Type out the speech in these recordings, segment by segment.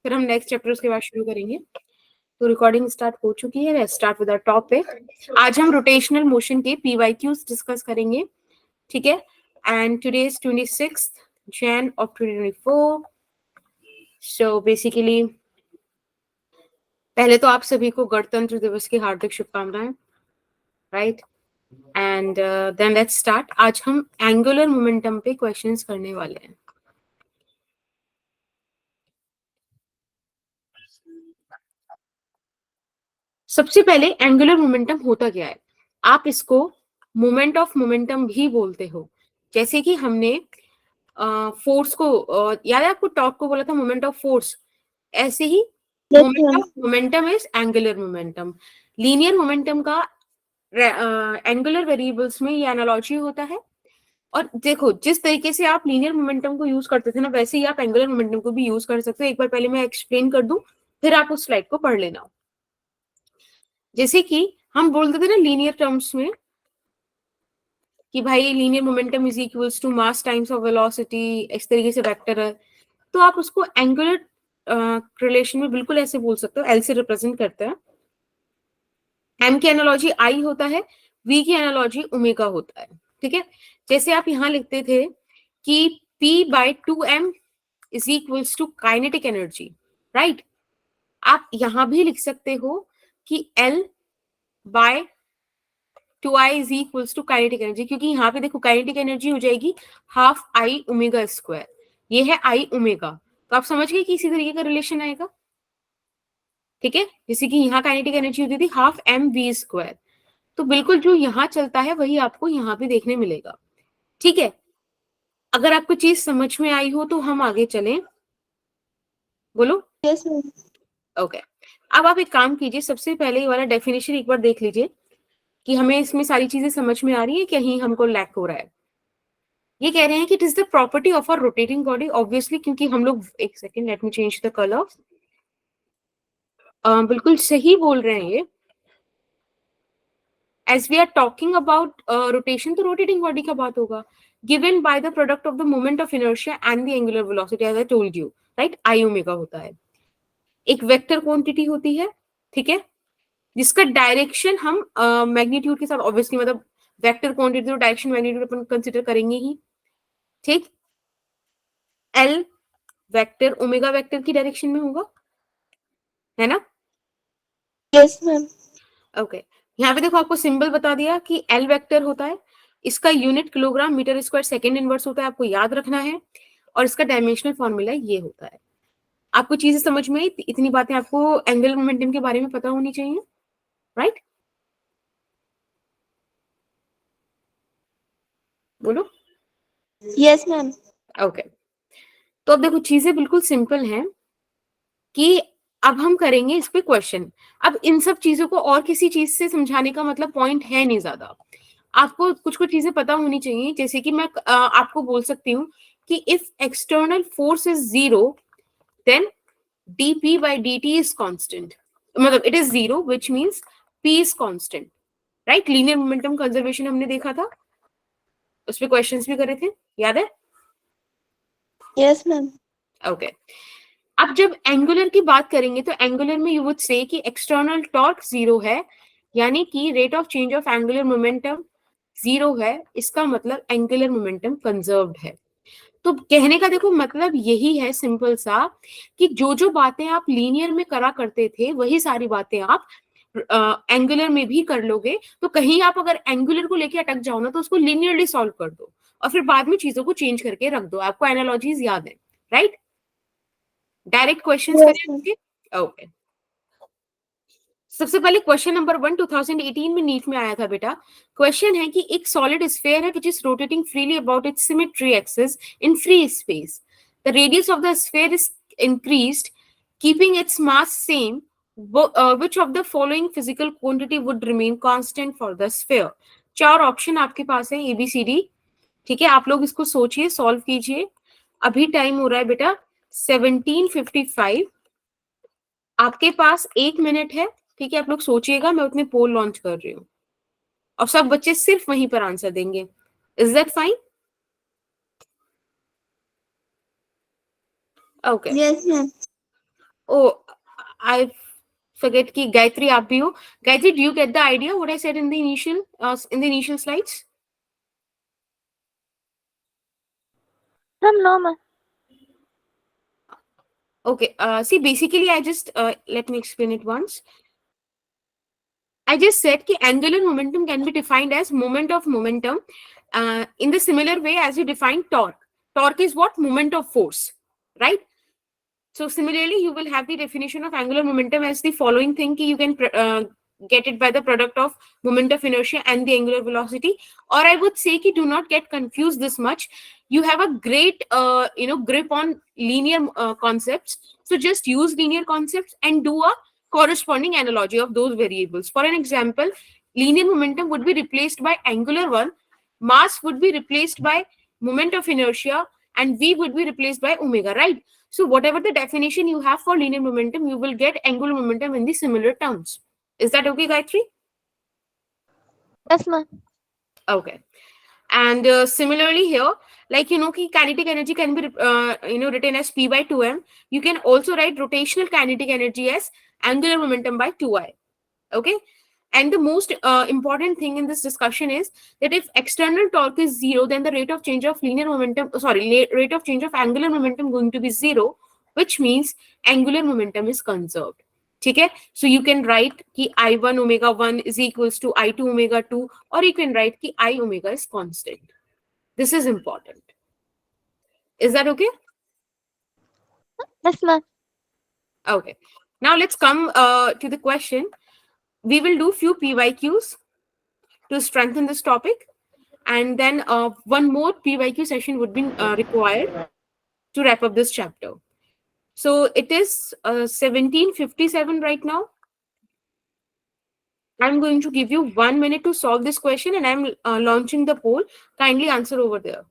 फिर हम next chapter उसके बाद शुरू करेंगे। तो रिकॉर्डिंग स्टार्ट हो चुकी है। Let's start with our topic. आज हम रोटेशनल मोशन के PYQs डिस्कस करेंगे, ठीक है। And today is 26 Jan of 2024। So basically पहले तो आप सभी को गणतंत्र दिवस की हार्दिक शुभकामनाएं, right. And then let's start. आज हम एंगुलर मोमेंटम पे क्वेश्चंस करने वाले हैं। सबसे पहले एंगुलर मोमेंटम होता क्या है? आप इसको मोमेंट ऑफ मोमेंटम भी बोलते हो। जैसे कि हमने फोर्स को याद है आपको, टॉर्क को बोला था मोमेंट ऑफ फोर्स, ऐसे ही moment of momentum is angular momentum. Linear momentum का एंगुलर वेरिएबल्स में ये एनालॉजी होता है। और देखो, जिस तरीके से आप लीनियर मोमेंटम को यूज करते थे ना, वैसे ही आप एंगुलर मोमेंटम को भी यूज कर सकते हो। एक बार पहले मैं एक्सप्लेन कर दूं, फिर आप उस स्लाइड को पढ़ लेना। जैसे कि हम बोलते थे ना लीनियर टर्म्स में कि भाई linear momentum is equals to mass times of velocity, इस तरीके से वेक्टर है, तो आप उसको एंगुलर रिलेशन में बिल्कुल ऐसे बोल सकते हो। एल से रिप्रेजेंट करते हैं। एम की एनालॉजी आई होता है, वी की एनालॉजी ओमेगा होता है, ठीक है। जैसे आप यहां लिखते थे कि P/2m is equals to kinetic energy, right. आप यहां भी लिख सकते हो कि L/2I is equals to kinetic energy, क्योंकि यहाँ पे देखो काइनेटिक एनर्जी हो जाएगी हाफ आई ओमेगा स्क्वायर, ये है आई ओमेगा। तो आप समझ गए कि इसी तरीके का रिलेशन आएगा, ठीक है। जैसे कि यहाँ काइनेटिक एनर्जी होती थी हाफ एम वी स्क्वायर, तो बिल्कुल जो यहाँ चलता है वही आपको यहाँ पे देखने मिलेगा, ठीक है। अगर आपको चीज समझ में आई हो तो हम आगे चलें, बोलो। Yes okay. अब आप एक काम कीजिए, सबसे पहले ये वाला डेफिनेशन एक बार देख लीजिए कि हमें इसमें सारी चीजें समझ में आ रही है, कहीं हमको लैक हो रहा है। ये कह रहे हैं कि it is the property of a rotating body, obviously, क्योंकि हम लोग, एक second let me change the colour. बिल्कुल सही बोल रहे हैं ये। As we are talking about rotation, तो रोटेटिंग बॉडी का बात होगा। Given by the product of the moment of inertia and the angular velocity, as I told you, right. I omega होता है, एक वेक्टर क्वांटिटी होती है, ठीक है, जिसका डायरेक्शन हम मैग्नीट्यूड के साथ, ऑब्वियसली मतलब वेक्टर क्वांटिटी तो डायरेक्शन मैग्नीट्यूड अपन कंसीडर करेंगे ही, ठीक। एल वेक्टर ओमेगा वेक्टर की डायरेक्शन में होगा, है ना। Yes ma'am. ओके, यहाँ पे देखो आपको सिंबल बता दिया कि एल वेक्टर होता है, इसका unit kilogram metre square second inverse होता है, आपको याद रखना है। और इसका डायमेंशनल फॉर्मूला ये होता है। आपको चीजें समझ में आई, इतनी बातें आपको एंगुलर मोमेंटम के बारे में पता होनी चाहिए, राइट। बोलो। Yes ma'am. ओके, तो अब देखो चीजें बिल्कुल सिंपल हैं कि अब हम करेंगे इस पे क्वेश्चन। अब इन सब चीजों को और किसी चीज से समझाने का मतलब पॉइंट है नहीं ज्यादा। आपको कुछ कुछ चीजें पता होनी चाहिए, जैसे कि मैं आपको बोल सकती हूँ कि if external force is zero then dp/dt is constant, मतलब it is zero which means p is constant, right. Linear momentum conservation हमने देखा था, उस पे क्वेश्चंस भी करे थे, याद है। Yes ma'am. ओके, अब जब एंगुलर की बात करेंगे तो एंगुलर में यू वुड से कि एक्सटर्नल टॉर्क जीरो है, यानी कि rate of change of angular momentum zero है, इसका मतलब एंगुलर मोमेंटम कंजर्व्ड है। तो कहने का देखो मतलब यही है सिंपल सा, कि जो जो बातें आप लीनियर में करा करते थे वही सारी बातें आप एंगुलर में भी कर लोगे। तो कहीं आप अगर एंगुलर को लेके अटक जाओ ना, तो उसको लीनियरली सॉल्व कर दो और फिर बाद में चीजों को चेंज करके रख दो। आपको एनालॉजीज याद है, राइट। डायरेक्ट क्वेश्चंस करेंगे। ओके, सबसे पहले क्वेश्चन नंबर 1 2018 में नीट में आया था बेटा। क्वेश्चन है कि एक सॉलिड स्फीयर है which is rotating freely about it's symmetry axis in free space. The radius of the sphere is increased keeping its mass same, which of the following physical quantity would remain constant for the sphere? चार option आपके पास है ABCD, ठीक है। आप लोग इसको सोचिए, solve कीजिए। अभी टाइम हो रहा है बेटा 17:55, आपके पास 1 मिनट है, ठीक है। आप लोग सोचिएगा, मैं उतने पोल लॉन्च कर रही हूँ और सब बच्चे सिर्फ वहीं पर आंसर देंगे। Is that fine? Okay, yes ma'am. Oh, I forget ki Gayatri aap bhi ho. Gayatri, do you get the idea what I said in the initial slides? Ma'am, no, ma'am. Okay. See, basically, I just let me explain it once. I just said that angular momentum can be defined as moment of momentum in the similar way as you define torque. Torque is what? Moment of force, right? So similarly, you will have the definition of angular momentum as the following thing: ki you can get it by the product of moment of inertia and the angular velocity. Or I would say ki do not get confused this much. You have a great grip on linear concepts. So just use linear concepts and do a corresponding analogy of those variables. For an example, linear momentum would be replaced by angular one, mass would be replaced by moment of inertia, and v would be replaced by omega, right? So whatever the definition you have for linear momentum, you will get angular momentum in the similar terms. Is that okay, Gayatri? Yes, ma'am. Okay. And similarly here, like kinetic energy can be written as p by 2m. You can also write rotational kinetic energy as angular momentum by 2I. Okay. And the most important thing in this discussion is that if external torque is zero, then the rate of change of rate of change of angular momentum going to be zero, which means angular momentum is conserved. Okay, so you can write ki I1 omega 1 is equals to I2 omega 2, or you can write ki I omega is constant. This is important. Is that okay? Yes, ma'am. Okay. Now let's come to the question. We will do few PYQs to strengthen this topic, and then one more PYQ session would be required to wrap up this chapter. So it is 17:57 right now. I'm going to give you 1 minute to solve this question, and I'm launching the poll. Kindly answer over there.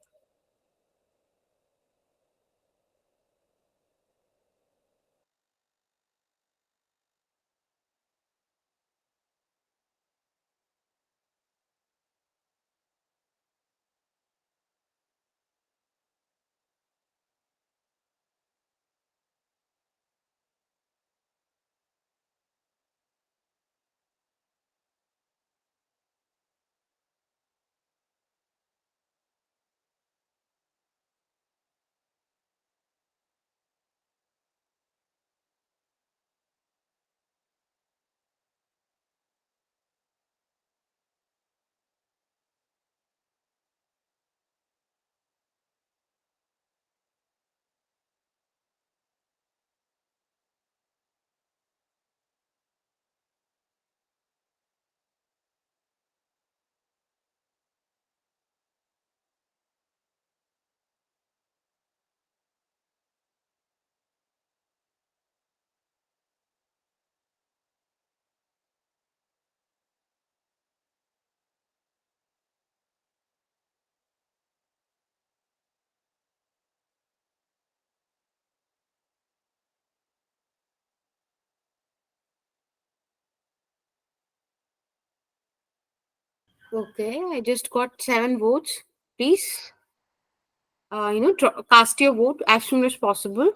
Okay, I just got 7 votes. Please, cast your vote as soon as possible.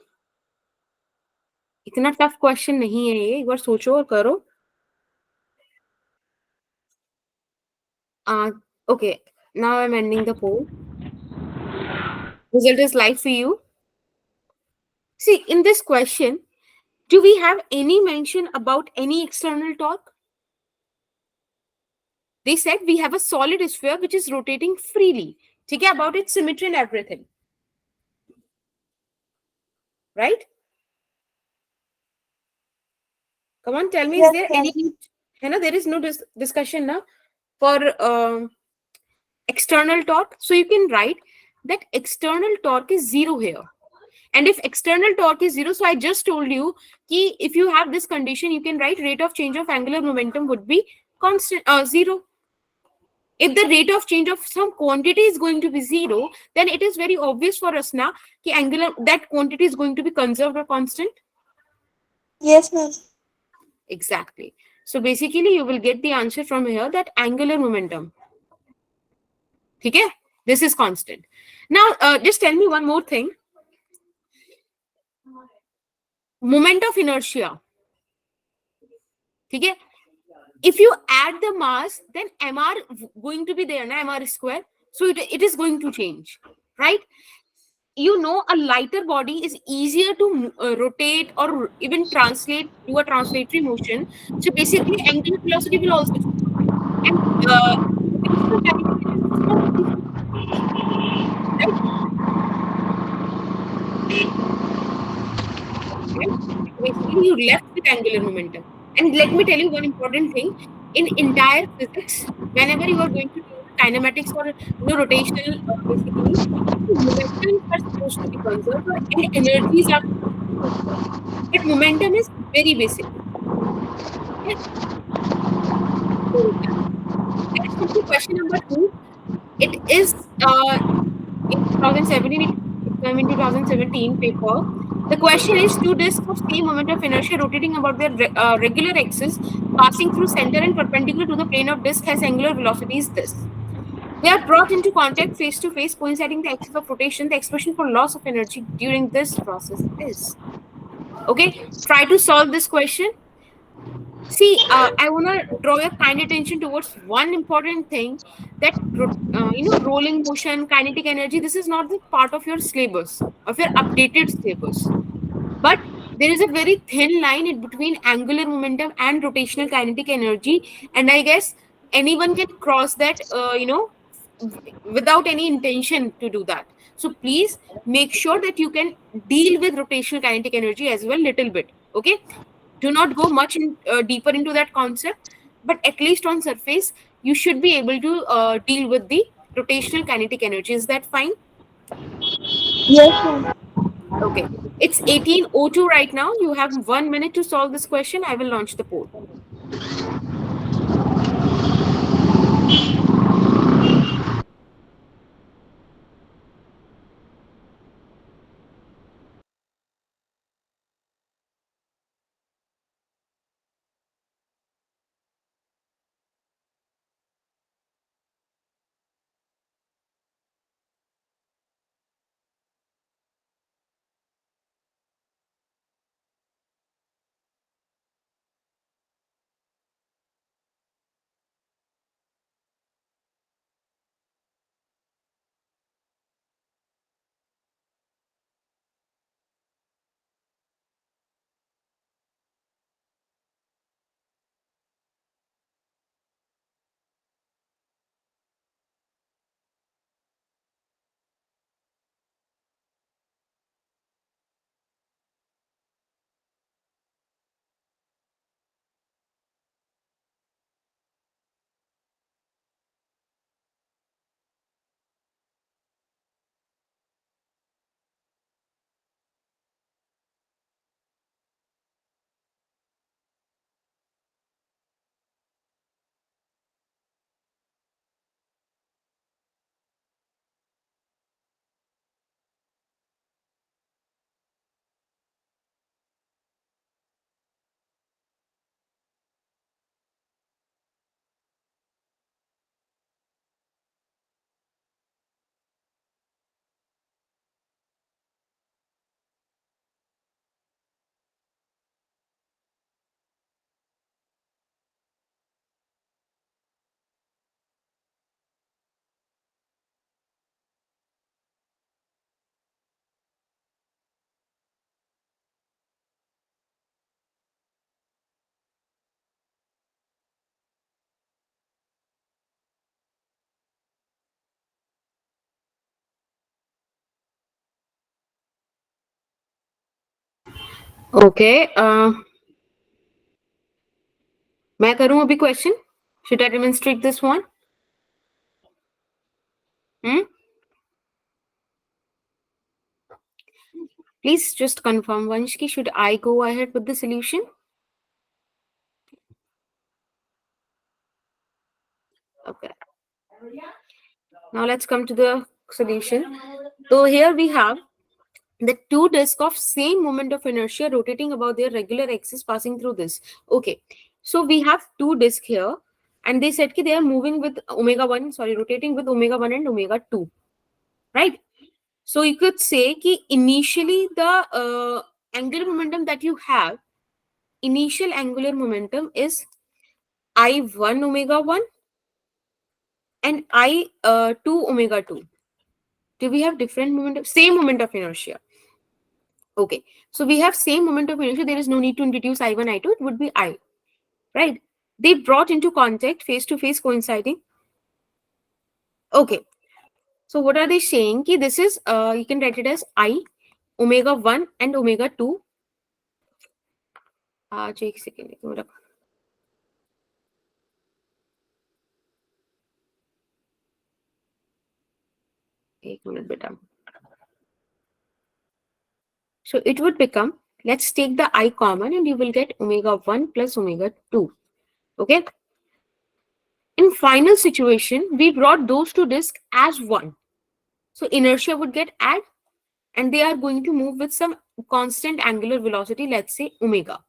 इतना tough question नहीं है ये, एक बार सोचो और करो. Okay, now I'm ending the poll. Result is live for you. See, in this question, do we have any mention about any external torque? They said we have a solid sphere which is rotating freely. Okay, about its symmetry and everything. Right? Come on, tell me, is Yes, there ma'am. any... there is no discussion now for external torque. So you can write that external torque is zero here. And if external torque is zero, so I just told you that if you have this condition, you can write rate of change of angular momentum would be constant, zero. If the rate of change of some quantity is going to be zero, then it is very obvious for us now that quantity is going to be conserved or constant. Yes, ma'am. Exactly. So basically, you will get the answer from here that angular momentum. Okay? This is constant. Now, just tell me one more thing. moment of inertia, ठीक है? If you add the mass, then mr going to be there, na, mr square. So it is going to change, right? You know, a lighter body is easier to rotate or even translate, do a translatory motion. So basically, angular velocity will also change. And rotational kinetic energy is not easy to change, right? Right? Basically, you left with angular momentum. And let me tell you one important thing. In entire physics, whenever you are going to do kinematics or rotational, basically, momentums are supposed to be conserved and energies are supposed to be conserved. But momentum is very basic. Okay? So, yeah. Let's come to question number 2. It is in 2017, it came in 2017 paper. The question is, two disks of same moment of inertia rotating about their regular axis, passing through center and perpendicular to the plane of disk, has angular velocity is this. They are brought into contact face to face, coinciding the axis of rotation. The expression for loss of energy during this process is. Okay, try to solve this question. See, I want to draw your kind attention towards one important thing, that rolling motion, kinetic energy. This is not the part of your syllabus, of your updated syllabus. But there is a very thin line in between angular momentum and rotational kinetic energy, and I guess anyone can cross that, without any intention to do that. So please make sure that you can deal with rotational kinetic energy as well, little bit. Okay, do not go much deeper into that concept, but at least on surface you should be able to deal with the rotational kinetic energy. Is that fine? Yes, ma'am. Okay, it's 18:02 right now. You have 1 minute to solve this question. I will launch the poll. Okay, मैं करूं अभी question? Should I demonstrate this one? Hmm? Please just confirm, Vanshki, should I go ahead with the solution? Okay. Now let's come to the solution. So here we have the two disks of same moment of inertia rotating about their regular axis passing through this. Okay. So we have two disks here, and they said that they are moving with rotating with omega 1 and omega 2. Right? So you could say that initially the angular momentum that you have, initial angular momentum is I1 omega 1 and I2 omega 2. Do we have different momentum? Same moment of inertia. Okay. So we have same moment of inertia. There is no need to introduce I1, I2. It would be I. Right? They brought into contact face to face coinciding. Okay. So what are they saying? Ki this is, you can write it as I, omega 1 and omega 2. एक second, एक minute बेटा. So it would become, let's take the I common and you will get omega 1 plus omega 2. Okay. In final situation, we brought those two disks as one. So inertia would get add and they are going to move with some constant angular velocity, let's say omega.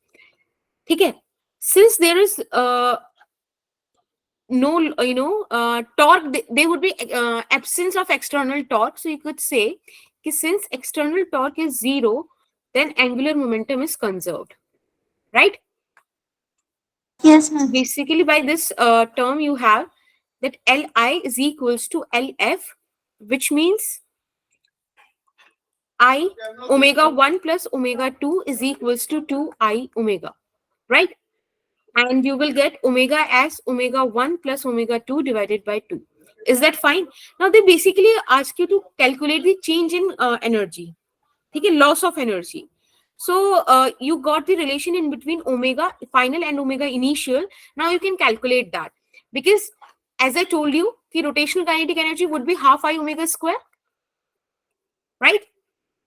Okay. Since there is no torque, there would be absence of external torque, so you could say since external torque is 0, then angular momentum is conserved, right? Yes, ma'am. Basically by this term you have that Li is equals to Lf, which means I omega 1 plus omega 2 is equals to 2I omega, right? And you will get omega as omega 1 plus omega 2 divided by 2. Is that fine? Now they basically ask you to calculate the change in energy, okay, loss of energy. So you got the relation in between omega final and omega initial. Now you can calculate that, because as I told you, the rotational kinetic energy would be half I omega square, right?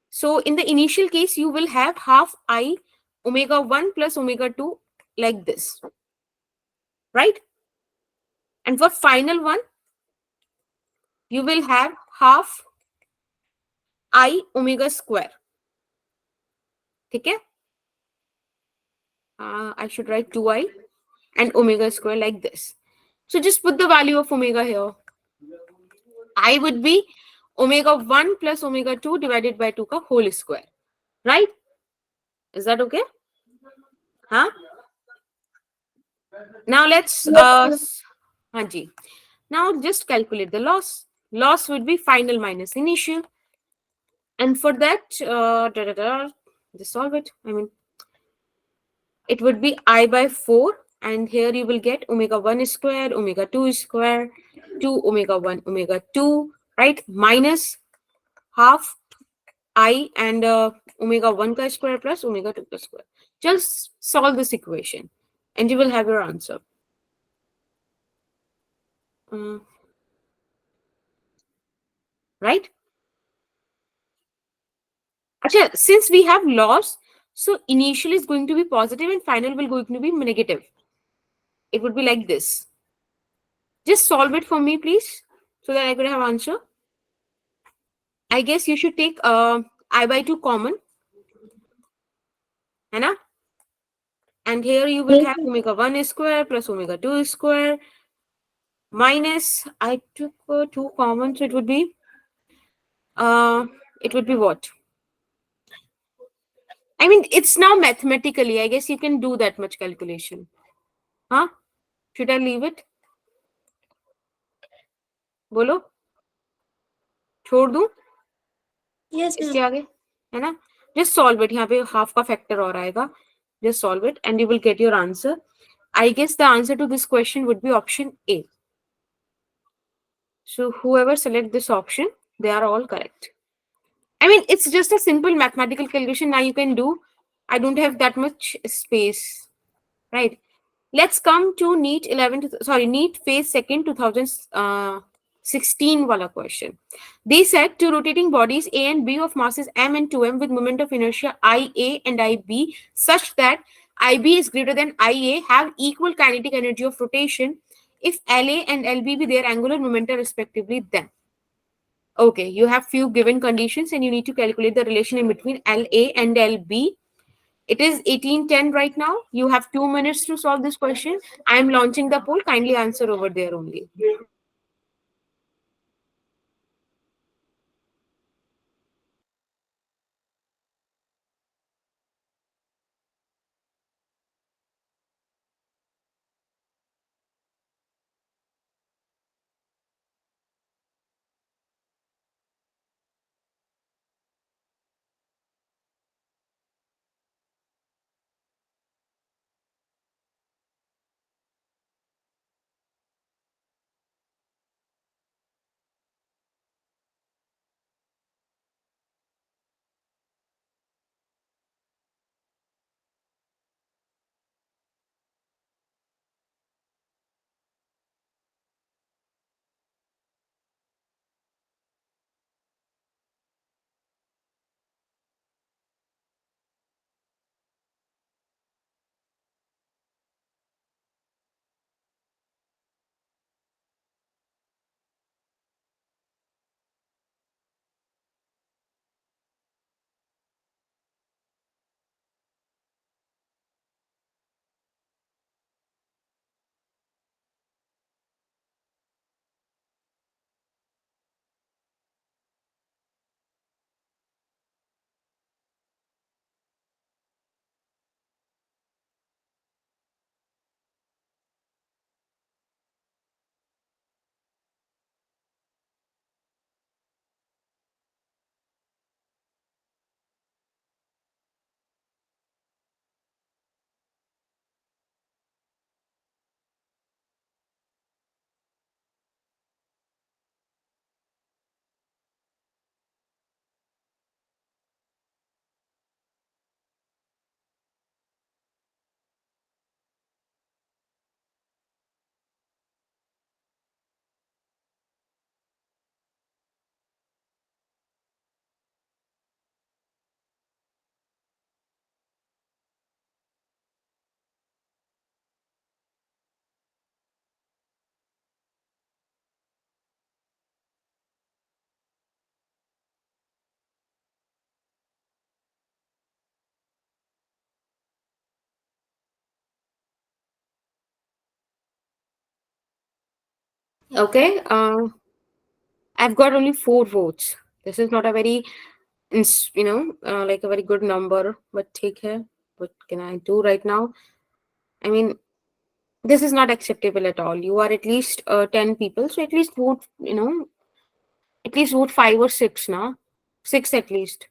So in the initial case, you will have half I omega 1 plus omega 2 like this, right? And for final one, you will have half I omega square. Okay? I should write 2I and omega square like this. So just put the value of omega here. I would be omega 1 plus omega 2 divided by 2 ka whole square. Right? Is that okay? Huh? Now let's Haji. Now just calculate the loss. Loss would be final minus initial. And for that, just solve it. I mean, it would be I by 4. And here you will get omega 1 square, omega 2 square, 2 omega 1, omega 2, right? Minus half I and omega 1 ka square plus omega 2 ka square. Just solve this equation and you will have your answer. Right? Achha, since we have loss, so initial is going to be positive and final will going to be negative. It would be like this. Just solve it for me, please, so that I could have answer. I guess you should take I by 2 common. Hai. And here you will have omega 1 square plus omega 2 square minus, I took 2 common, so it would be what? I mean, it's now mathematically. I guess you can do that much calculation. Huh? Should I leave it? बोलो, छोड़ दूं? Yes, इसके ma'am. आगे है ना? Just solve it. यहाँ पे half का factor और आएगा. Just solve it and you will get your answer. I guess the answer to this question would be option A. So whoever select this option, they are all correct. I mean, it's just a simple mathematical calculation now you can do. I don't have that much space, right? Let's come to NEET 11, NEET phase 2nd 2016 wala question. They said two rotating bodies A and B of masses m and 2m with moment of inertia IA and IB such that IB is greater than IA have equal kinetic energy of rotation if LA and LB be their angular momentum respectively then. Okay, you have few given conditions and you need to calculate the relation in between LA and LB. It is 18:10 right now. You have 2 minutes to solve this question. I am launching the poll. Kindly answer over there only. Okay. I've got only 4 votes. This is not a very, like a very good number, but take care. What can I do right now? I mean, this is not acceptable at all. You are at least 10 people, so at least vote, at least vote 5 or 6 now. 6 at least.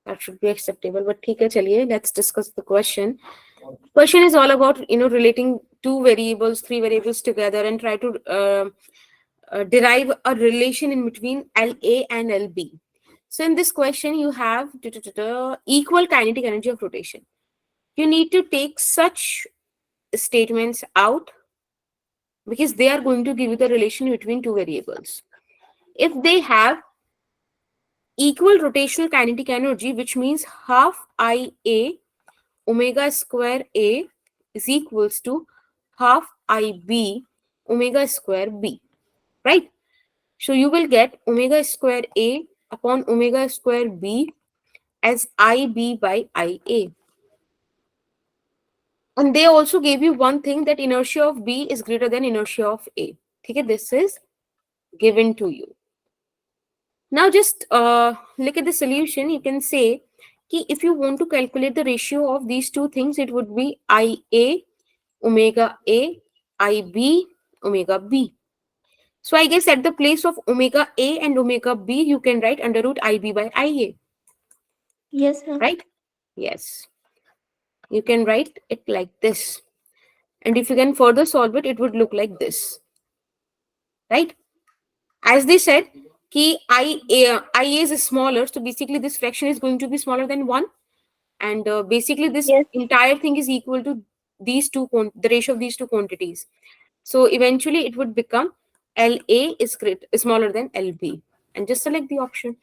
That should be acceptable. But ठीक है, चलिए, let's discuss the question. Question is all about, relating 2 variables, 3 variables together and try to derive a relation in between LA and LB. So in this question, you have equal kinetic energy of rotation. You need to take such statements out because they are going to give you the relation between 2 variables. If they have equal rotational kinetic energy, which means half IA omega square A is equals to half IB omega square B, right? So you will get omega square A upon omega square B as IB by IA. And they also gave you one thing, that inertia of B is greater than inertia of A. Okay, this is given to you. Now just look at the solution. You can say कि if you want to calculate the ratio of these two things, it would be IA omega A, IB omega B. So I guess at the place of omega A and omega B, you can write under root IB by IA. Yes, ma'am. Right? Yes. You can write it like this. And if you can further solve it, it would look like this. Right? As they said, IA is smaller. So basically this fraction is going to be smaller than 1. And basically this Yes. entire thing is equal to the ratio of these two quantities. So eventually it would become LA is smaller than LB. And just select the option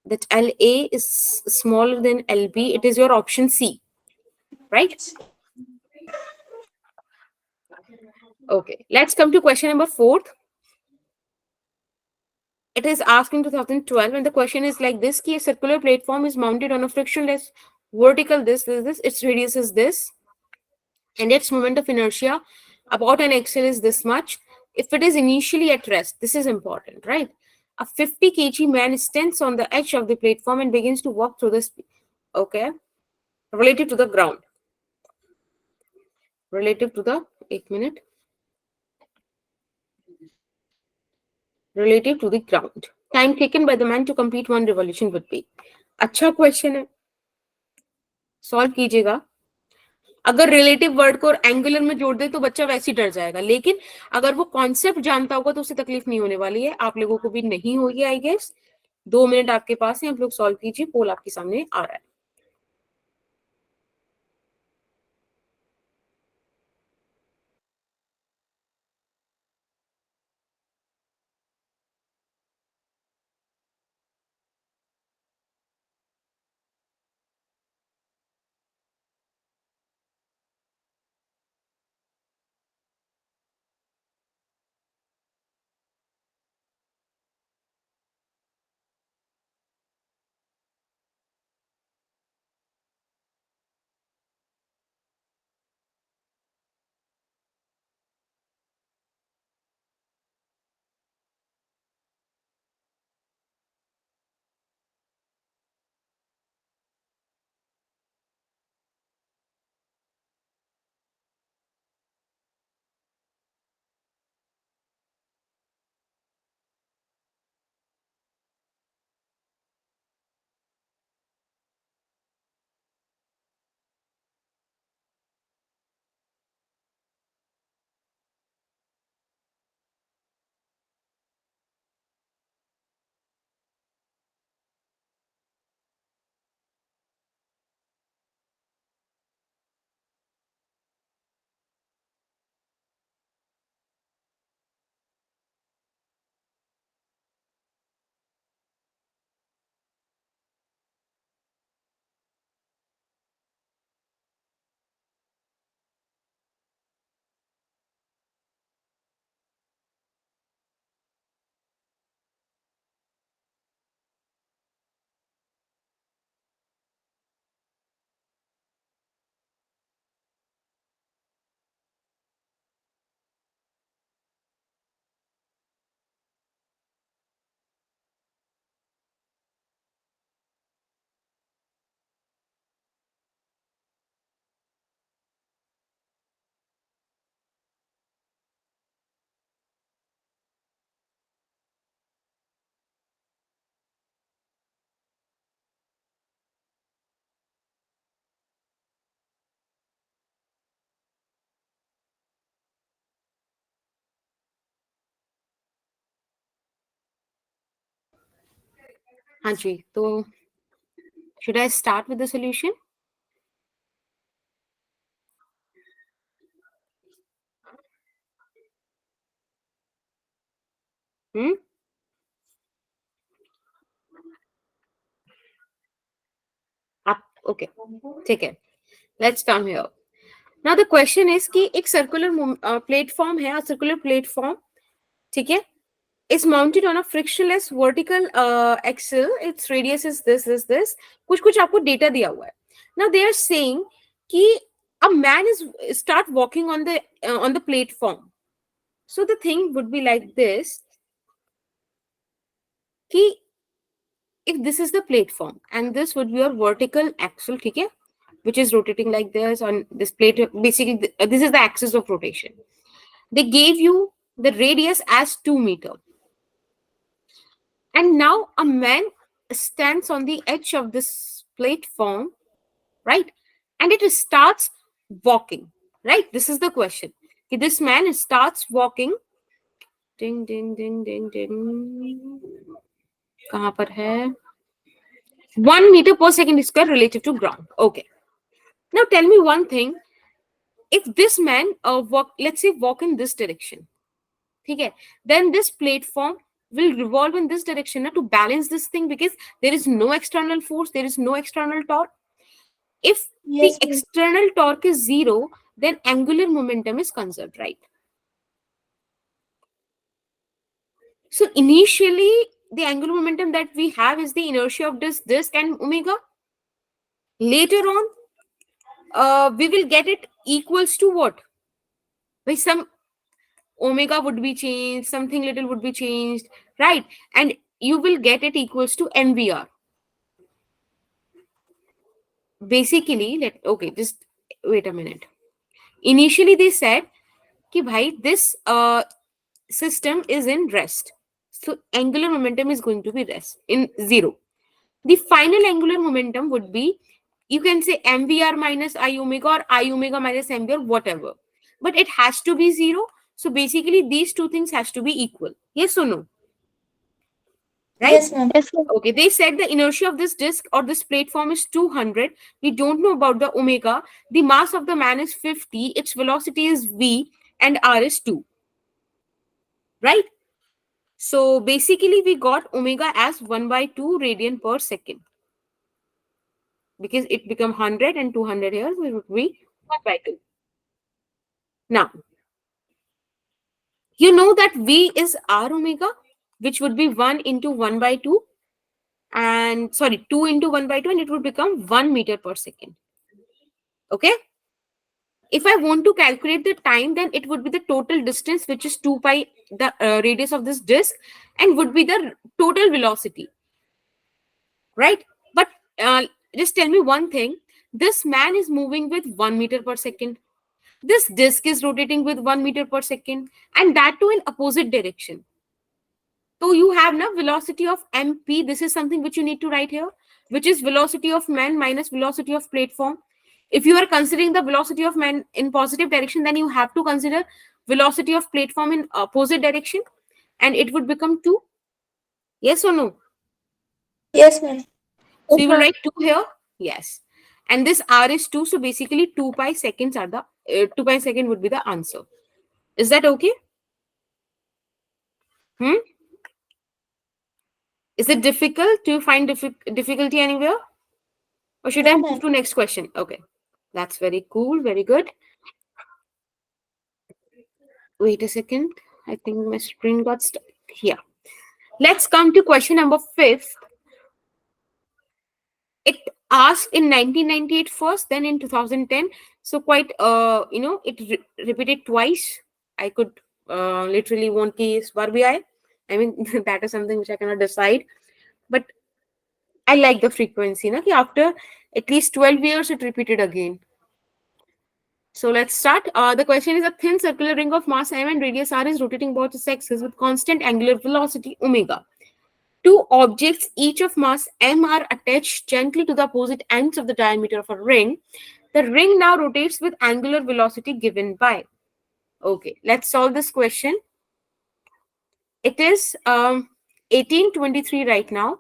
that LA is smaller than LB. It is your option C, right? Okay, let's come to question number 4. It is asked in 2012, and the question is like this: ki a circular platform is mounted on a frictionless vertical this, its radius is this, and its moment of inertia about an axle is this much. If it is initially at rest, this is important, right? A 50 kg man stands on the edge of the platform and begins to walk through this, okay, relative to the ground. Relative to the, 1 minute, relative to the ground. Time taken by the man to complete 1 revolution would be. अच्छा question है, solve कीजिएगा. अगर relative word को angular में जोड़ दे तो बच्चा वैसे ही डर जाएगा, लेकिन अगर वो कॉन्सेप्ट जानता होगा तो उसे तकलीफ नहीं होने वाली है. आप लोगों को भी नहीं होगी आई गेस. 2 मिनट आपके पास है, आप लोग सॉल्व कीजिए. पोल आपके सामने आ रहा है. हाँ जी, तो should I start with the solution? Hmm? Up. Okay. ठीक है. Let's come here. Now the question is कि एक circular platform है, a circular platform, ठीक है, is mounted on a frictionless vertical axle. Its radius is this. कुछ आपको data दिया हुआ है. Now they are saying कि a man is start walking on the platform. So the thing would be like this कि if this is the platform and this would be your vertical axle, ठीक है, which is rotating like this on this plate. Basically, this is the axis of rotation. They gave you the radius as 2 meter. And now a man stands on the edge of this platform, right? And it starts walking, right? This is the question. This man starts walking. Ding, ding, ding, ding, ding. कहाँ पर है? 1 meter per second square relative to ground. Okay. Now tell me one thing. If this man let's say walk in this direction, okay, then this platform will revolve in this direction to balance this thing, because there is no external force, there is no external torque. If the Yes, ma'am. external torque is 0, then angular momentum is conserved, right? So initially the angular momentum that we have is the inertia of this disk and omega. Later on we will get it equals to what? By some omega would be changed, something little would be changed, right? And you will get it equals to nvr. Basically, okay, just wait a minute. Initially they said कि भाई this system is in rest, so angular momentum is going to be rest in 0. The final angular momentum would be, you can say mvr minus I omega or I omega minus mvr, whatever, but it has to be 0. So basically these two things has to be equal. Yes or no? Right? Yes, ma'am. Yes, ma'am. Okay, they said the inertia of this disk or this platform is 200. We don't know about the omega. The mass of the man is 50. Its velocity is v, and r is 2. Right? So basically we got omega as 1/2 radian per second, because it become 100 and 200 here, so it would be 1/2. Now, you know that v is r omega, which would be 1 into 1/2, and sorry, 2 into 1/2, and it would become 1 meter per second. Okay? If I want to calculate the time, then it would be the total distance, which is 2 pi, the radius of this disk, and would be the total velocity, right? But just tell me one thing. This man is moving with 1 meter per second. This disk is rotating with 1 meter per second, and that too in opposite direction. So you have now velocity of mp. This is something which you need to write here, which is velocity of man minus velocity of platform. If you are considering the velocity of man in positive direction, then you have to consider velocity of platform in opposite direction, and it would become 2. Yes or no? Yes, ma'am. So you will write 2 here. Yes. And this r is 2. So basically 2 pi seconds are the 2 pi second would be the answer. Is that okay? Is it difficult? Do you find difficulty anywhere? Or should I No, move ma'am. to next question? Okay. That's very cool. Very good. Wait a second. I think my screen got stuck here. Let's come to question number 5. It asked in 1998 first, then in 2010. So quite, it repeated twice. I could literally won't case Barbie. I mean, that is something which I cannot decide. But I like the frequency. Na, ki after at least 12 years, it repeated again. So let's start. The question is, a thin circular ring of mass m and radius r is rotating about its axis with constant angular velocity omega. Two objects, each of mass m, are attached gently to the opposite ends of the diameter of a ring. The ring now rotates with angular velocity given by. Okay, let's solve this question. It is 18:23 right now.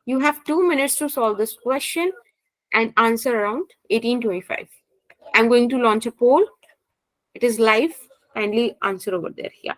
You have 2 minutes to solve this question and answer around 1825. I'm going to launch a poll. It is live. Kindly answer over there. Yeah.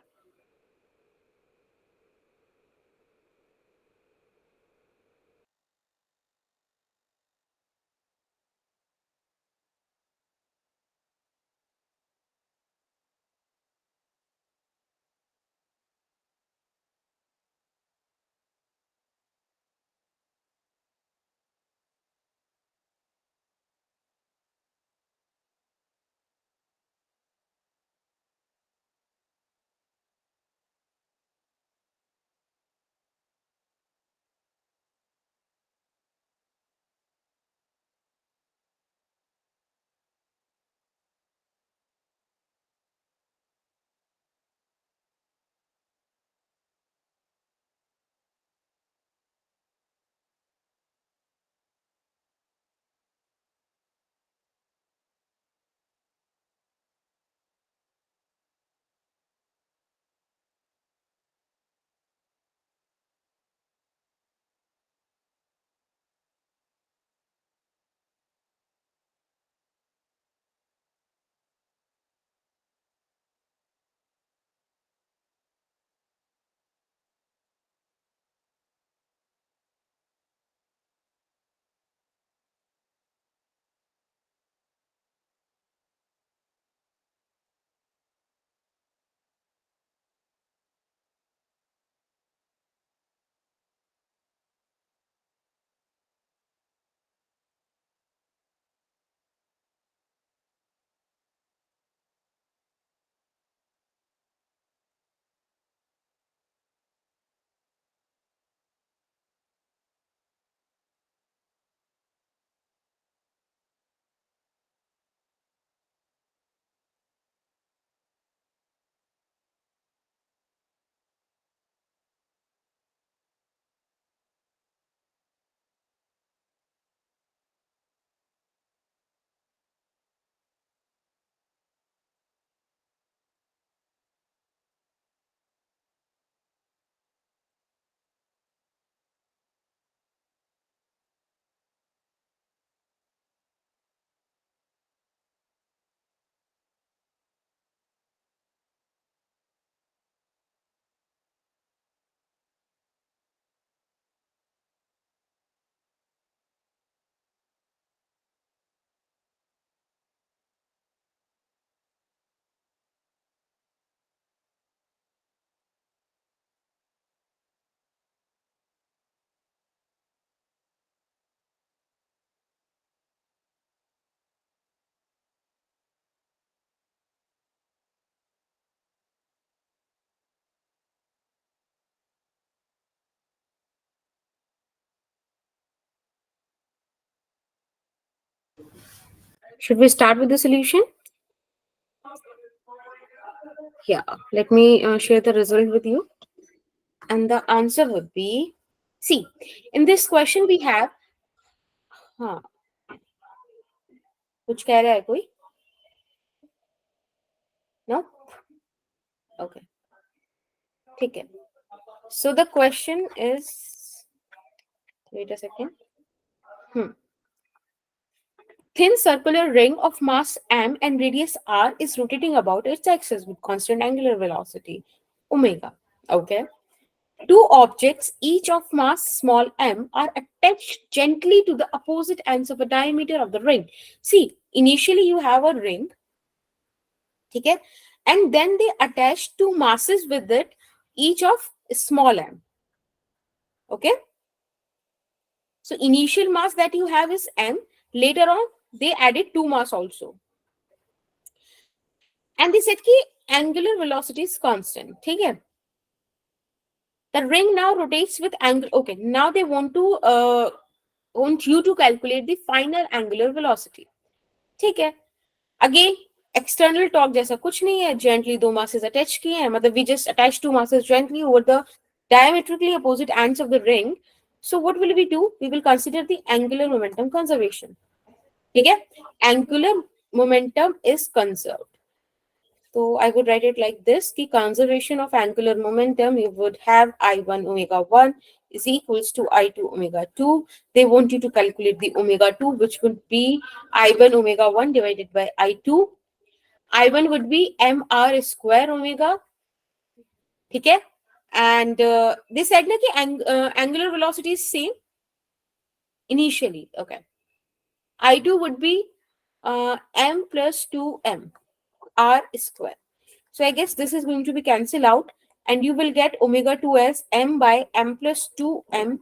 Should we start with the solution? Yeah. Let me share the result with you. And the answer would be, see, in this question we have, हाँ, कुछ कह रहा है कोई? No? Okay. ठीक है. So the question is, wait a second. Thin circular ring of mass m and radius r is rotating about its axis with constant angular velocity omega. Okay. Two objects, each of mass small m, are attached gently to the opposite ends of a diameter of the ring. See, initially you have a ring, okay, and then they attach two masses with it, each of small m. Okay. So initial mass that you have is m. Later on, they added two mass also. And they said कि angular velocity is constant. ठीक है? The ring now rotates with angle. Okay, now they want you to calculate the final angular velocity. ठीक है? Again, external torque जैसा कुछ नहीं है. Gently दो masses attach किए हैं. मतलब we just attach two masses gently over the diametrically opposite ends of the ring. So what will we do? We will consider the angular momentum conservation. ठीक है? Angular momentum is conserved. So I would write it like this: the conservation of angular momentum, you would have I1 omega 1 is equals to I2 omega 2. They want you to calculate the omega 2, which would be I1 omega 1 divided by I2. I1 would be mr square omega. ठीक है? And they said na ki angular velocity is same initially. Okay. I2 would be m plus 2m r square. So I guess this is going to be cancelled out, and you will get omega 2 as m by m plus 2m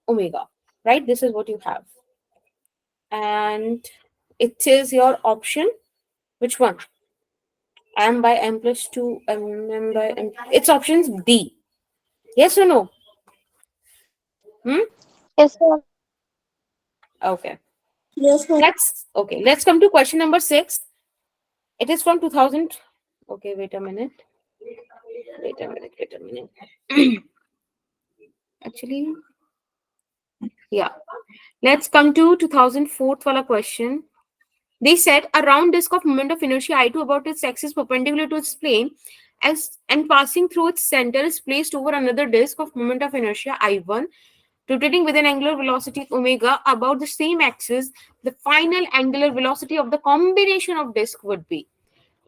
omega. Right? This is what you have. And it is your option. Which one? M by m plus 2 m by m. It's options D. Yes or no? Yes, ma'am. Okay. Yes, ma'am. Let's come to question number 6. It is from 2000. Okay, wait a minute. Actually, yeah. Let's come to 2004 wala question. They said a round disk of moment of inertia I2 about its axis perpendicular to its plane as and passing through its center is placed over another disk of moment of inertia I1 rotating with an angular velocity omega about the same axis. The final angular velocity of the combination of disk would be.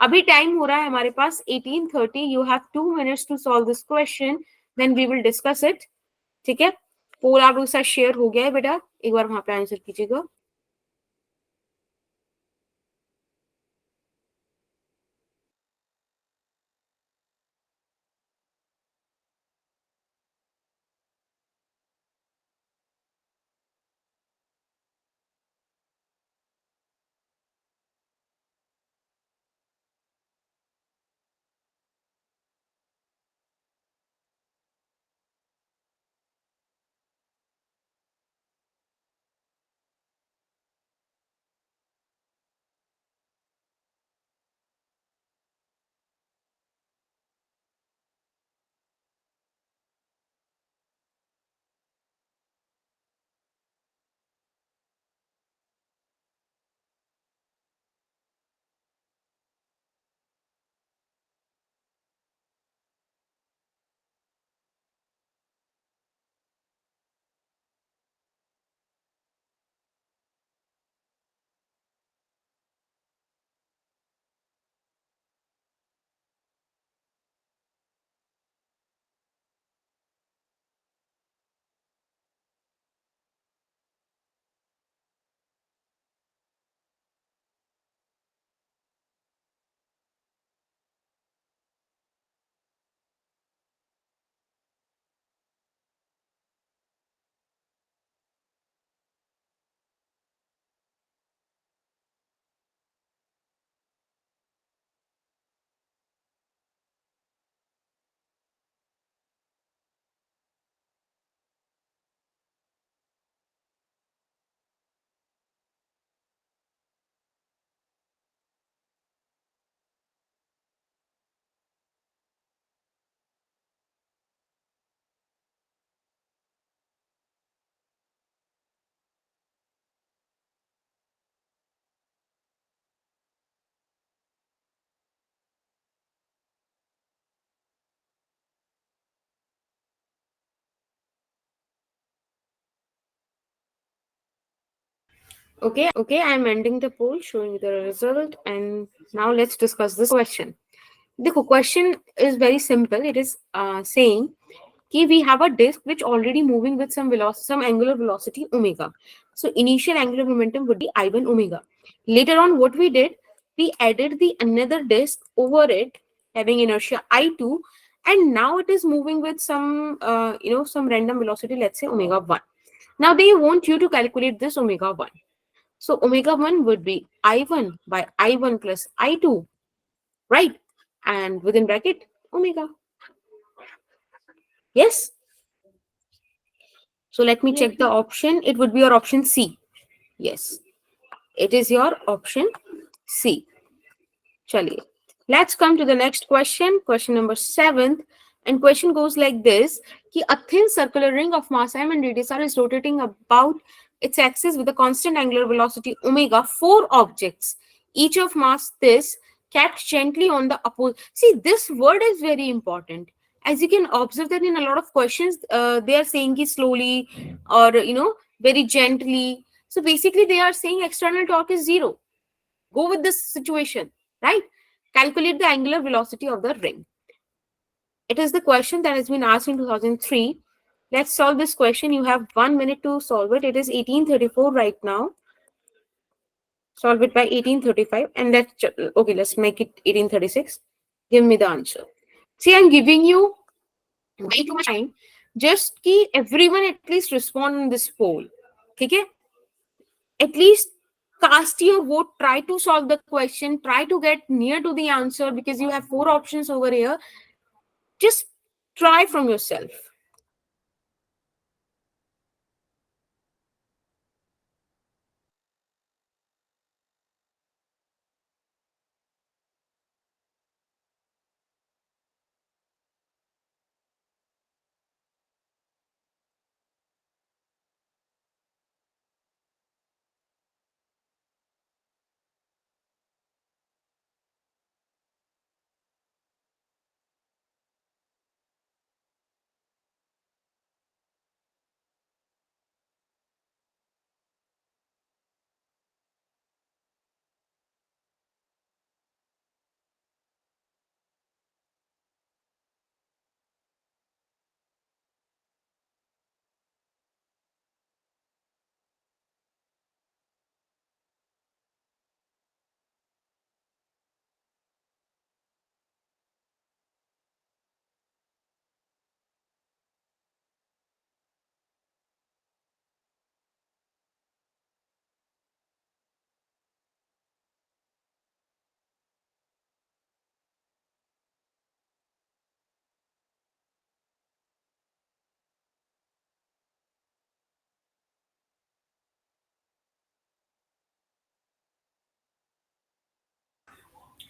अभी time हो रहा है हमारे पास 18:30. You have 2 minutes to solve this question. Then we will discuss it. ठीक है? पोल आप लोग के साथ शेयर हो गया है बेटा. एक बार वहां पे आंसर कीजिएगा. Okay, I'm ending the poll, showing the result, and now let's discuss this question. The question is very simple. It is saying that we have a disk which already moving with some velocity, some angular velocity omega. So initial angular momentum would be I1 omega. Later on, what we did, we added the another disk over it having inertia I2, and now it is moving with some some random velocity, let's say omega 1. Now they want you to calculate this omega 1. So omega 1 would be I1 by I1 plus I2, right? And within bracket, omega. Yes? So let me check the option. It would be your option C. Yes. It is your option C. Chaliye. Let's come to the next question. Question number 7. And question goes like this. Ki a thin circular ring of mass m and radius r is rotating about its axis with a constant angular velocity omega. 4 objects, each of mass this, kept gently on the opposite. See, this word is very important. as you can observe that in a lot of questions, they are saying it slowly or very gently. So basically they are saying external torque is zero. Go with this situation, right? Calculate the angular velocity of the ring. It is the question that has been asked in 2003. Let's solve this question. You have 1 minute to solve it. It is 1834 right now. Solve it by 1835, and let's make it 1836. Give me the answer. See, I'm giving you way too much time. Just ki everyone at least respond in this poll. Okay? At least cast your vote. Try to solve the question. Try to get near to the answer because you have 4 options over here. Just try from yourself.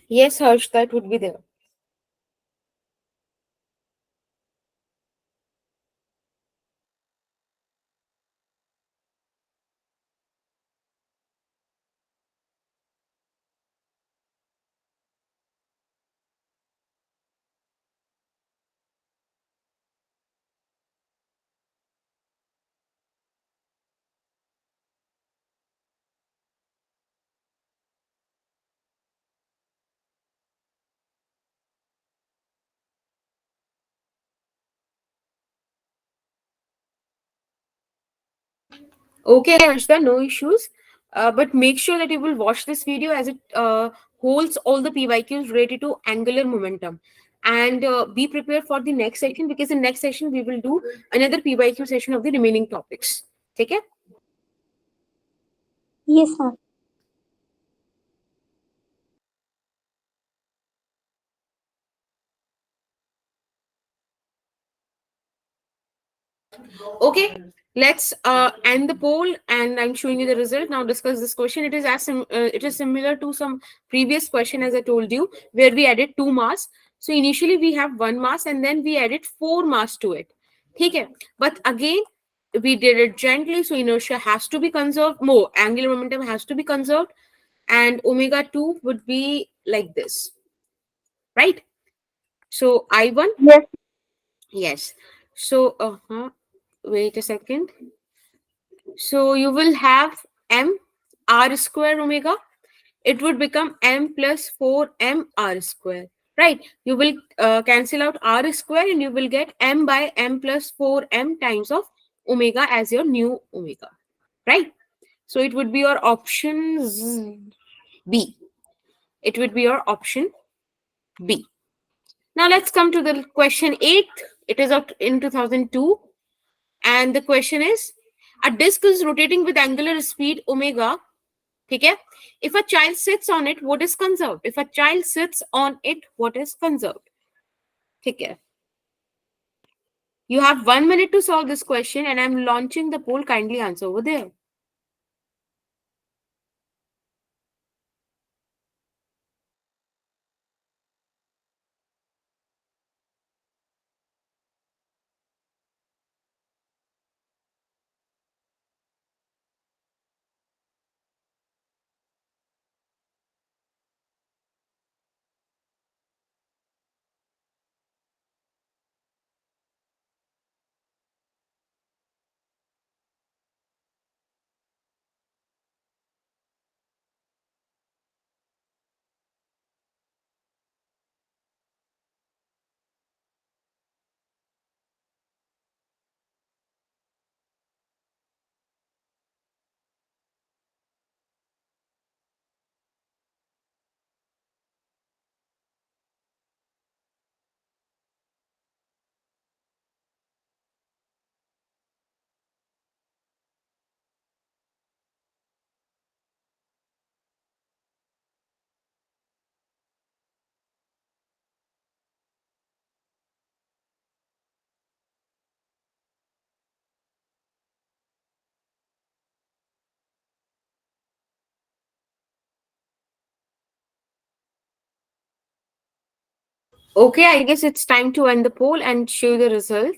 Yes, Harsh, that would be there. Okay, Harshda, no issues. But make sure that you will watch this video as it holds all the PYQs related to angular momentum. And be prepared for the next session because in next session we will do another PYQ session of the remaining topics. Take care. Yes, ma'am. Okay, let's end the poll, and I'm showing you the result. Now discuss this question. It is similar to some previous question as I told you, where we added 2 mass. So initially we have 1 mass, and then we added 4 mass to it. Okay, but again we did it gently, so inertia has to be conserved. More angular momentum has to be conserved, and omega 2 would be like this, right? So I1, Yes. yes. So wait a second. So you will have m r square omega. It would become m plus 4m r square. Right? You will cancel out r square and you will get m by m plus 4m times of omega as your new omega. Right? So it would be your option B. It would be your option B. Now let's come to the question 8. It is out in 2002. And the question is, a disk is rotating with angular speed omega. Okay? If a child sits on it, what is conserved? If a child sits on it, what is conserved? Okay. You have 1 minute to solve this question, and I'm launching the poll. Kindly answer over there. Okay, I guess it's time to end the poll and show the result.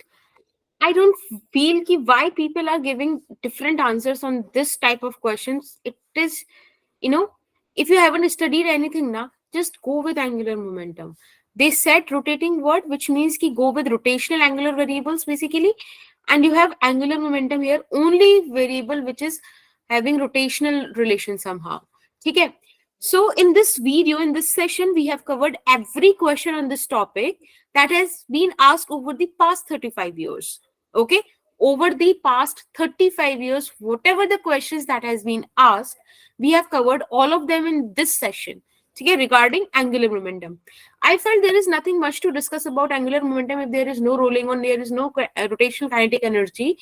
I don't feel ki why people are giving different answers on this type of questions. It is, you know, if you haven't studied anything now, just go with angular momentum. They said rotating word, which means ki go with rotational angular variables basically, and you have angular momentum here, only variable which is having rotational relation somehow. Okay. So in this video, in this session, we have covered every question on this topic that has been asked over the past 35 years. Okay, over the past 35 years, whatever the questions that has been asked, we have covered all of them in this session. Okay, regarding angular momentum, I felt there is nothing much to discuss about angular momentum. If there is no rolling on, there is no rotational kinetic energy,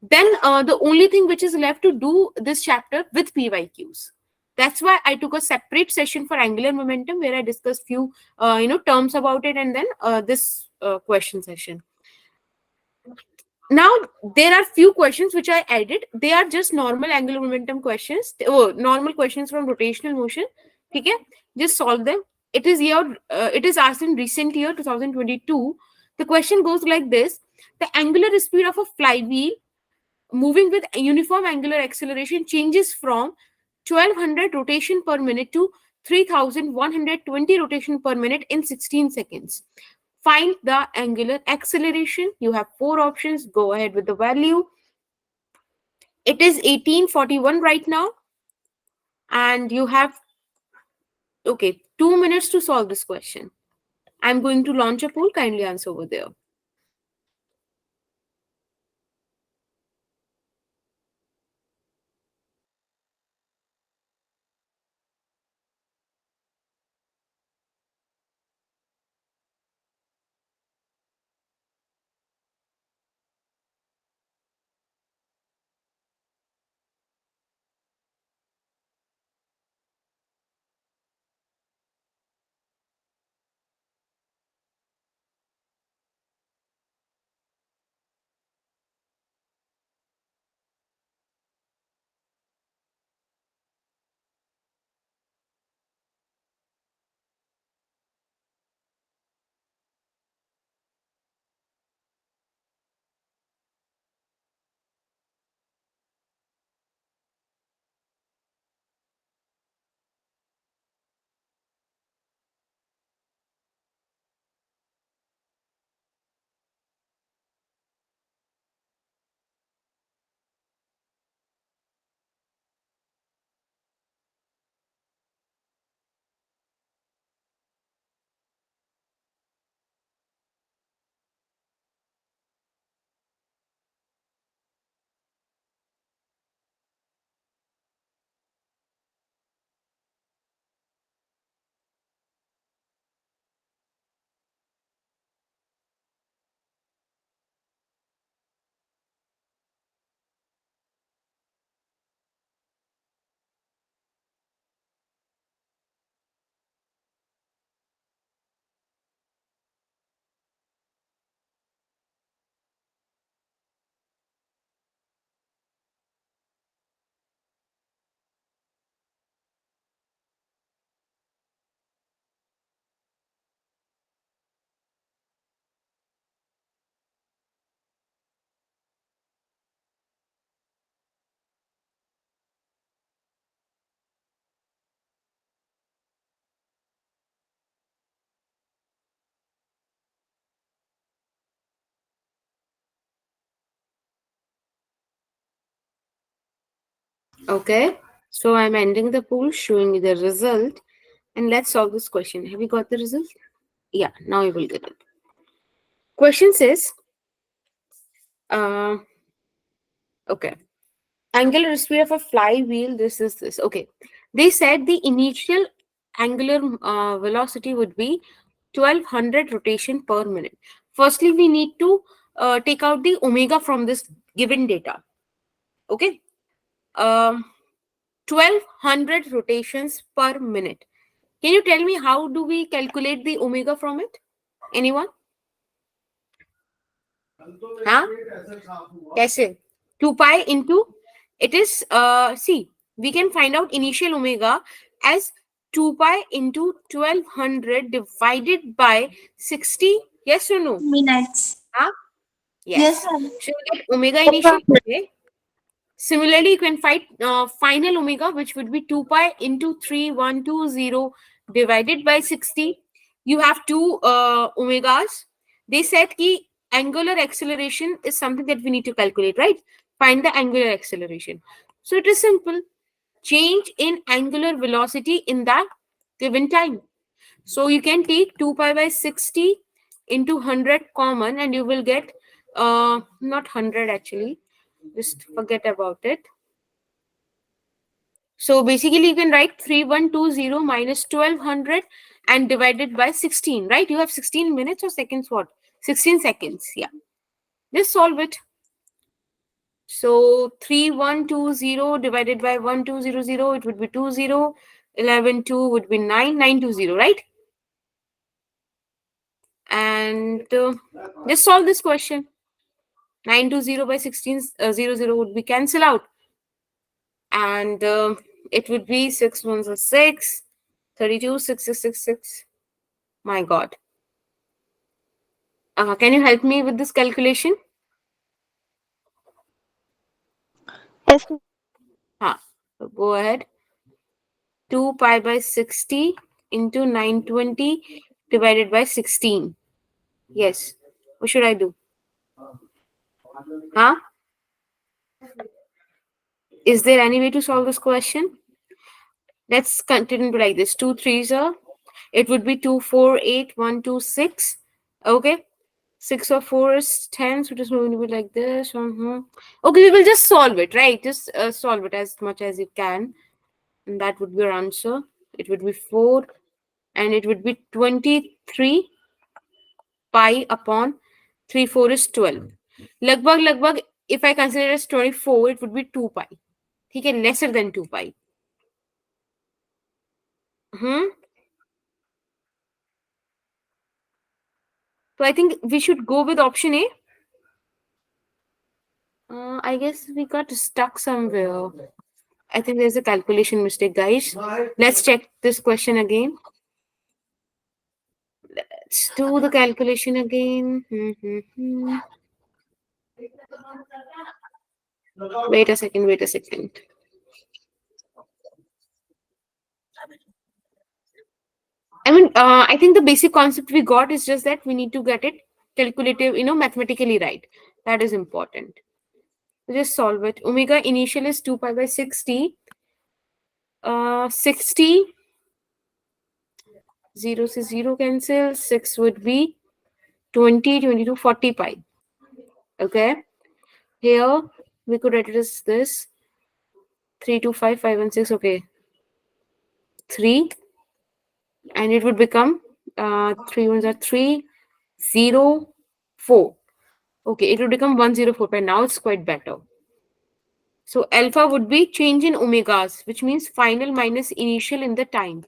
then the only thing which is left to do this chapter with PYQs. That's why I took a separate session for angular momentum where I discussed few terms about it, and then this question session. Now there are few questions which I added. They are just normal angular momentum questions, normal questions from rotational motion. Okay, just solve them. It is asked in recent year 2022. The question goes like this: the angular speed of a flywheel moving with uniform angular acceleration changes from 1200 rotation per minute to 3120 rotation per minute in 16 seconds. Find the angular acceleration. You have four options. Go ahead with the value. It is 1841 right now. And you have, okay, 2 minutes to solve this question. I'm going to launch a poll. Kindly answer over there. Okay. So I'm ending the poll, showing you the result. And let's solve this question. Have you got the result? Yeah, now you will get it. Question says, uh, okay, angular speed of a flywheel, this is this. Okay. They said the initial angular velocity would be 1200 rotation per minute. Firstly, we need to take out the omega from this given data. Okay. Um, 1200 rotations per minute. Can you tell me how do we calculate the omega from it? Anyone? हाँ कैसे 2 pi into it is see we can find out initial omega as 2 pi into 1200 divided by 60? Yes or no? Minutes. Huh? Yes, Yes. ma'am. So you get omega initial. Okay. Similarly, you can find final omega, which would be 2 pi into 3120 divided by 60. You have two omegas. They said ki angular acceleration is something that we need to calculate, right? Find the angular acceleration. So it is simple. Change in angular velocity in that given time. So you can take 2 pi by 60 into 100 common, and you will get not 100 actually. Just forget about it. So basically, you can write 3120 minus 1200 and divided by 16, right? You have 16 minutes or seconds, what? 16 seconds, yeah. Just solve it. So 3120 divided by 1200, it would be 20. 11 2 would be 920, right? And just solve this question. 920 by 1600 would be cancel out. And it would be 6 1s are 6, 32, 6 6 6 6. My God. Can you help me with this calculation? Yes, ma'am. So go ahead. 2 pi by 60 into 920 divided by 16. Yes. What should I do? Huh? Is there any way to solve this question? Let's continue like this. 2 3s are. It would be 2 4 8 1 2 6. Okay. 6 or 4 is 10, so it is going to be like this. Okay, we will just solve it, right? Just solve it as much as you can. And that would be your answer. It would be 4, and it would be 23 pi upon 3 4 is 12. Lagbag, if I consider it as 24, it would be 2 pi. Okay, lesser than 2 pi. Hmm. So I think we should go with option A. I guess we got stuck somewhere. I think there's a calculation mistake, guys. Let's check this question again. Let's do the calculation again. Wait a second, wait a second. I mean, I think the basic concept we got is just that we need to get it calculative, mathematically right. That is important. Just solve it. Omega initial is 2 pi by 60. 60, 0 से 0 cancel. 6 would be 20, 22, 40 pi. Okay. Here, we could write it as this. 3 2 5 5 and 6. Okay. 3. And it would become 3 ones are 3, 0, 4. Okay, it would become 104 pi. Now it's quite better. So alpha would be change in omegas, which means final minus initial in the time,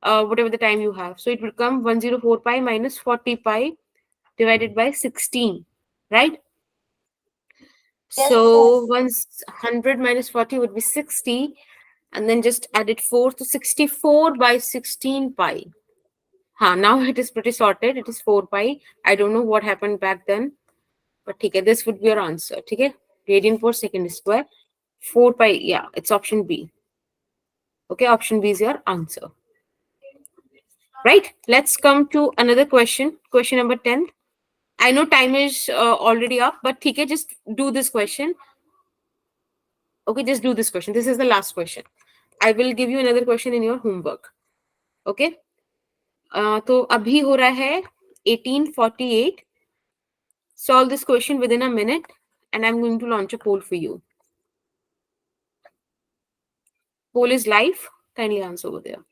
whatever the time you have. So it would come 104 pi minus 40 pi divided by 16, right? Yes, So ma'am. 100 minus 40 would be 60, and then just added 4 to 64 by 16 pi. Now it is pretty sorted. It is 4 pi. I don't know what happened back then, but okay, this would be your answer. Okay, radian per second square. 4 pi. Yeah, it's option B. Okay, option B is your answer. Right? Let's come to another question. Question number 10. I know time is already up, but okay, just do this question. Okay, just do this question. This is the last question. I will give you another question in your homework. Okay? तो अभी हो रहा है 1848. Solve this question within a minute, and I'm going to launch a poll for you. Poll is live. Kindly answer over there.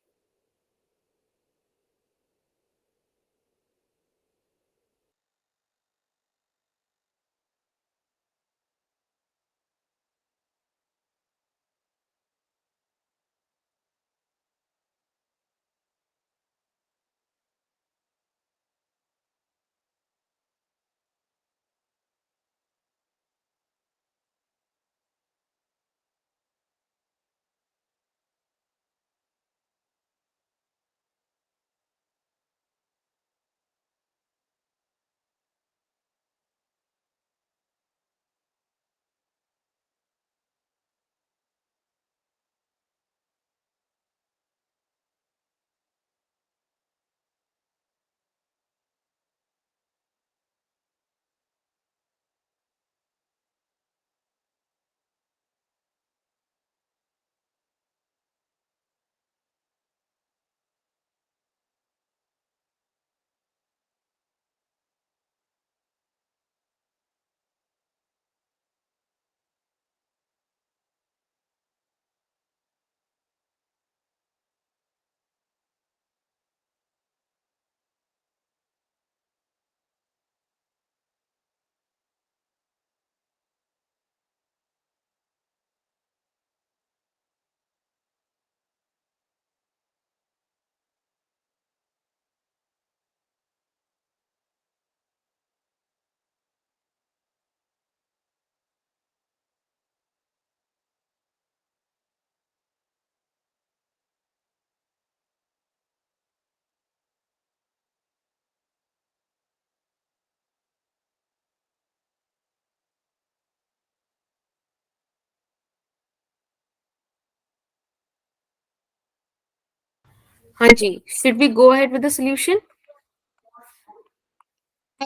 Hanji, should we go ahead with the solution?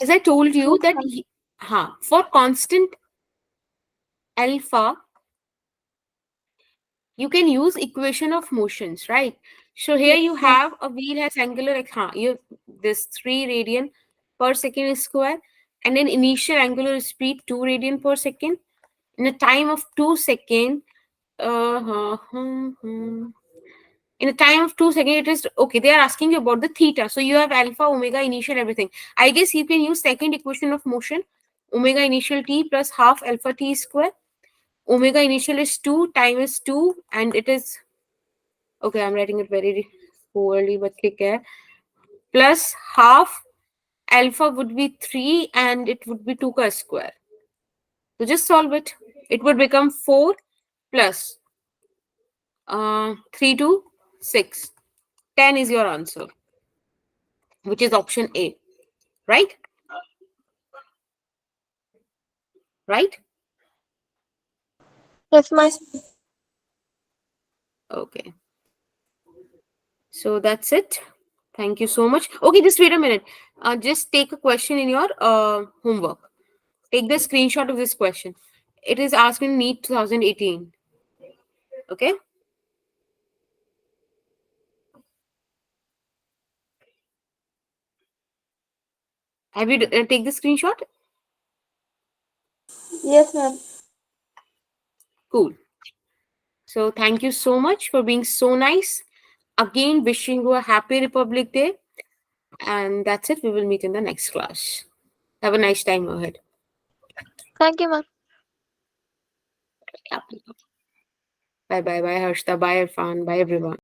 As I told you Yes, that ma'am. for constant alpha, you can use equation of motions, right? So here you Yes, ma'am. have a wheel has angular you this 3 radian per second square, and then initial angular speed 2 radian per second in a time of 2 seconds. In a time of 2 seconds, it is okay. They are asking you about the theta, so you have alpha, omega, initial, everything. I guess you can use second equation of motion, omega initial t plus half alpha t square. Omega initial is 2, time is 2, and it is okay. I'm writing it very poorly, but care. Plus half alpha would be 3, and it would be 2 ka square. So just solve it. It would become 4 plus 3 to 6. 10 is your answer, which is option A. Right? Right? Yes, ma'am. Okay. So that's it. Thank you so much. Okay, just wait a minute. Just take a question in your homework. Take the screenshot of this question. It is asked in NEET 2018. Okay? Have you take the screenshot? Yes, ma'am. Cool. So thank you so much for being so nice. Again, wishing you a happy Republic Day. And that's it. We will meet in the next class. Have a nice time ahead. Thank you, ma'am. Bye bye. Bye, Harshita. Bye, Irfan. Bye, everyone.